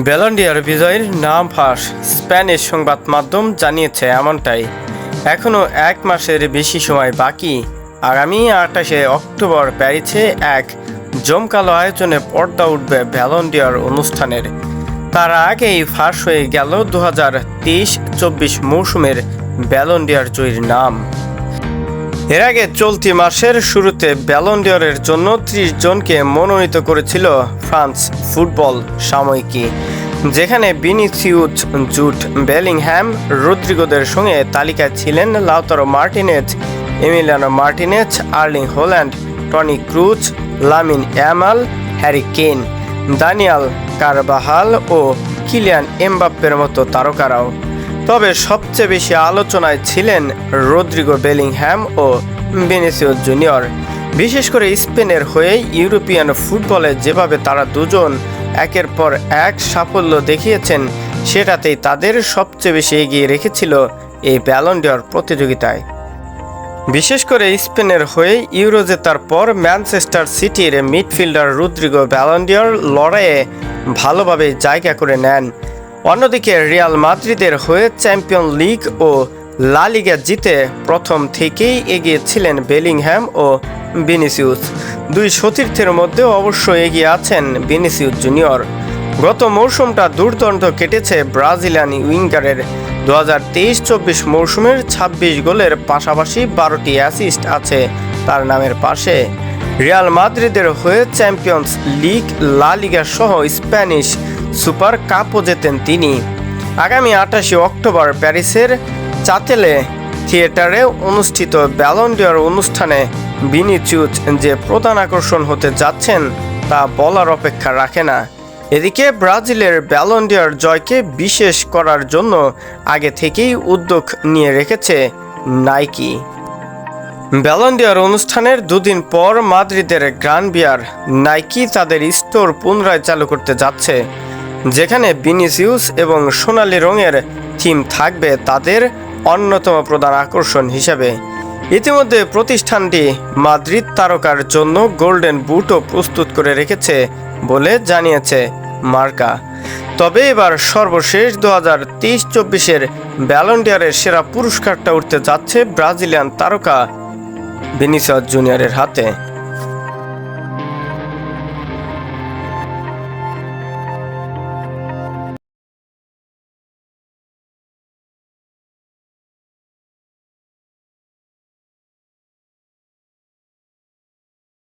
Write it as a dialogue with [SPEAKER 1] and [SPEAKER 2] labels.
[SPEAKER 1] Ballon d'Or বিজয়ীর নাম ফাঁস। Spanish সংবাদ মাধ্যম জানিয়েছে এমনটাই। এখনও 1 মাসের বেশি সময় বাকি। আগামী 28শে অক্টোবর প্যারিসে এক জমকালো আয়োজনে পর্দা উঠবে ব্যালন ডি'অর অনুষ্ঠানের। তার আগেই ফাঁস হয়ে গেল 2023-24 মৌসুমের ব্যালন ডি'অর জয়ীর নাম। এর আগে চলতি মাসের শুরুতে ব্যালন ডি'অরের জন্য 30 জনকে মনোনীত করেছিল ফ্রান্স ফুটবল সাময়িকী, যেখানে ভিনিসিউস, জুড বেলিংহ্যাম, রদ্রিগোদের সঙ্গে তালিকায় ছিলেন Lautaro Martinez, Emiliano Martinez, Erling Haaland, Toni Kroos, Lamine Yamal, Harry Kane, Daniel Carvajal ও কিলিয়ান এমবাপ্পের মতো তারকারাও। তবে সবচেয়ে বেশি আলোচনায় ছিলেন রদ্রিগো বেলিংহ্যাম ও ভিনিসিউস জুনিয়র। বিশেষ করে স্পেনের হয়ে ইউরোপিয়ান ফুটবলে যেভাবে তারা দুজন একের পর এক সাফল্য দেখিয়েছেন, সেটাতেই তাদের সবচেয়ে বেশি এগিয়ে রেখেছিল এই ব্যালন ডি'অর প্রতিযোগিতায়। বিশেষ করে স্পেনের হয়ে ইউরো জেতার পর ম্যানচেস্টার সিটির মিডফিল্ডার রদ্রিগো ব্যালন ডি'অর লড়াইয়ে ভালোভাবে জায়গা করে নেন। অন্যদিকে রিয়াল মাদ্রিদের হয়ে চ্যাম্পিয়ন লিগ ও লা লিগা জিতে প্রথম থেকেই এগিয়ে ছিলেন বেলিংহ্যাম ও ভিনিসিউস। দুই সতীর্থের মধ্যে অবশ্য এগিয়ে আছেন ভিনিসিউস জুনিয়র। গত মৌসুমটা দুর্দান্ত কেটেছে ব্রাজিলিয়ান উইঙ্গারের। 2023-24 মৌসুমের 26 গোলের পাশাপাশি 12টি অ্যাসিস্ট আছে তার নামের পাশে। রিয়াল মাদ্রিদের হয়ে চ্যাম্পিয়ন্স লিগ, লা লিগা সহ স্প্যানিশ সুপার কাপও জেতেন তিনি। আগামী 28শে অক্টোবর প্যারিসের চাতেলে থিয়েটারে অনুষ্ঠিত ব্যালন ডি'অর অনুষ্ঠানে ভিনিসিউস যে প্রধান আকর্ষণ হতে যাচ্ছেন তা বলার অপেক্ষা রাখে না। এদিকে ব্রাজিলের ব্যালন ডি'অর জয়কে বিশেষ করার জন্য আগে থেকেই উদ্যোগ নিয়ে রেখেছে নাইকি। ব্যালন ডি'অর অনুষ্ঠানের দুদিন পর মাদ্রিদের গ্রান ভিয়ার নাইকি তাদের স্টোর পুনরায় চালু করতে যাচ্ছে, যেখানে ভিনিসিউস এবং সোনালি রঙের থিম থাকবে তাদের অন্যতম প্রধান আকর্ষণ হিসেবে। ইতিমধ্যে প্রতিষ্ঠানটি মাদ্রিদ তারকার জন্য গোল্ডেন বুটও প্রস্তুত করে রেখেছে বলে জানিয়েছে মার্কা। তবে এবার সর্বশেষ 2023-24 ব্যালন ডি'অরের সেরা পুরস্কারটা উঠতে যাচ্ছে ব্রাজিলিয়ান তারকা ভিনিসিউস জুনিয়রের হাতে।